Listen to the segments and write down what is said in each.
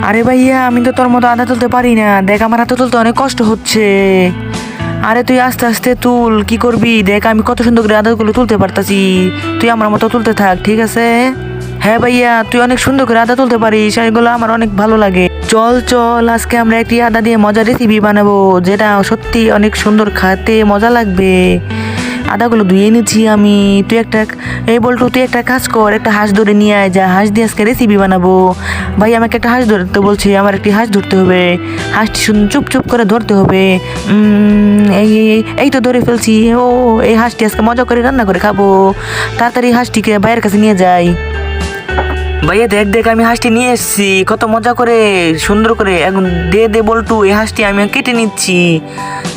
আরে ভাইয়া, আমি তো তোর মতো আদা তুলতে পারি না, দেখ আমার হাতে তুলতে অনেক কষ্ট হচ্ছে। আরে তুই আস্তে আস্তে তুল, কি করবি দেখ, আমি কত সুন্দর করে আদাগুলো তুলতে পারতাছি। তুই আমার মতো তুলতে থাক, ঠিক আছে? হ্যাঁ ভাইয়া, তুই অনেক সুন্দর করে আদা তুলতে পারিস, এগুলো আমার অনেক ভালো লাগে। চল চল, আজকে আমরা একটি আদা দিয়ে মজার রেসিপি বানাবো, যেটা সত্যি অনেক সুন্দর, খেতে মজা লাগবে। আদাগুলো ধুয়ে নিচ্ছি আমি। তুই একটা, এই বলটু, তুই একটা কাজ কর, একটা হাঁস ধরে নিয়ে আয়, যা হাঁস দিয়ে আজকে রেসিপি বানাবো। ভাই আমাকে একটা হাঁস ধরতে বলছে, আমার একটি হাঁস ধরতে হবে। হাঁসটি চুপ চুপ করে ধরতে হবে। এই তো ধরে ফেলছি। ও, এই হাঁসটি আজকে মজা করে রান্না করে খাবো। তাড়াতাড়ি হাঁসটিকে ভাইয়ের কাছে নিয়ে যাই। ভাইয়া দেখ দেখ, আমি হাঁসটি নিয়ে এসেছি, কত মজা করে সুন্দর করে। এখন দে দে বল্টু, এই হাঁসটি আমি কেটে নিচ্ছি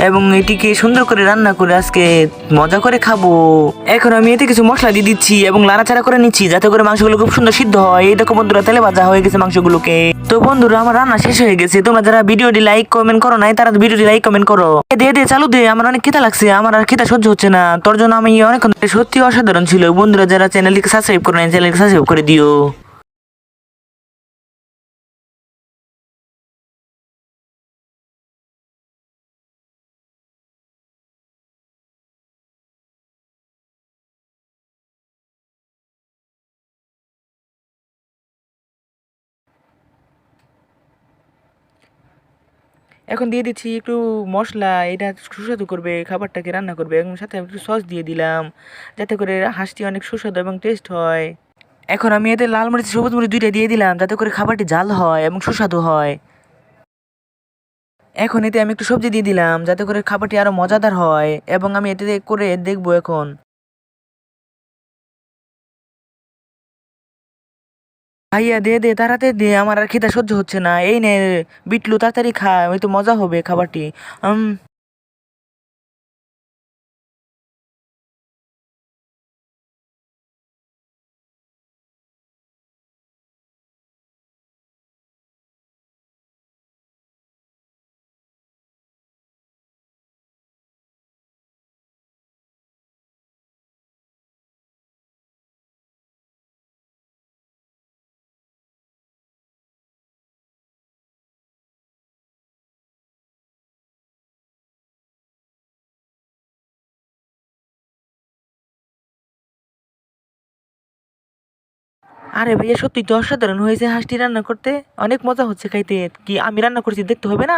এবং এটিকে সুন্দর করে রান্না করে আজকে মজা করে খাবো। এখন আমি এতে কিছু মশলা দিয়ে দিচ্ছি এবং নাড়াচাড়া করে নিচ্ছি, যাতে করে মাংসগুলো খুব সুন্দর সিদ্ধ হয়। এই দেখো বন্ধুরা, তেলে ভাজা হয়ে গেছে মাংসগুলোকে। তো বন্ধুরা, আমার রান্না শেষ হয়ে গেছে। তোমরা যারা ভিডিওটি লাইক কমেন্ট করো নাই, তারা ভিডিওটি লাইক কমেন্ট করো। দে দে, চালু দে, আমার অনেক খিদা লাগছে, আমার আর খিদা সহ্য হচ্ছে না। তোর জন্য আমি অনেকক্ষণ, সত্যি অসাধারণ ছিল। বন্ধুরা যারা চ্যানেলটিকে সাবস্ক্রাইব করে নাই, চ্যানেলকে সাবস্ক্রাইব করে দিও। এখন দিয়ে দিচ্ছি একটু মশলা, এটা সুস্বাদু করবে, খাবারটাকে রান্না করবে। এবং সাথে আমি একটু সস দিয়ে দিলাম, যাতে করে হাঁসটি অনেক সুস্বাদু এবং টেস্ট হয়। এখন আমি এতে লাল মরিচ সবুজ মরিচ দুইটা দিয়ে দিলাম, যাতে করে খাবারটি ঝাল হয় এবং সুস্বাদু হয়। এখন এতে আমি একটু সবজি দিয়ে দিলাম, যাতে করে খাবারটি আরো মজাদার হয়। এবং আমি এতে করে দেখবো এখন। ভাইয়া দে দে, তাড়াতাড়ি দে, আমার আর খিদা সহ্য হচ্ছে না। এই নে বিটলু, তাড়াতাড়ি খা, ওই তো মজা হবে খাবারটি। উম আরে ভাইয়া, সত্যি তো অসাধারণ হয়েছে হাঁসটি রান্না করতে, অনেক মজা হচ্ছে খাইতে। কি আমি রান্না করছি, দেখতে হবে না?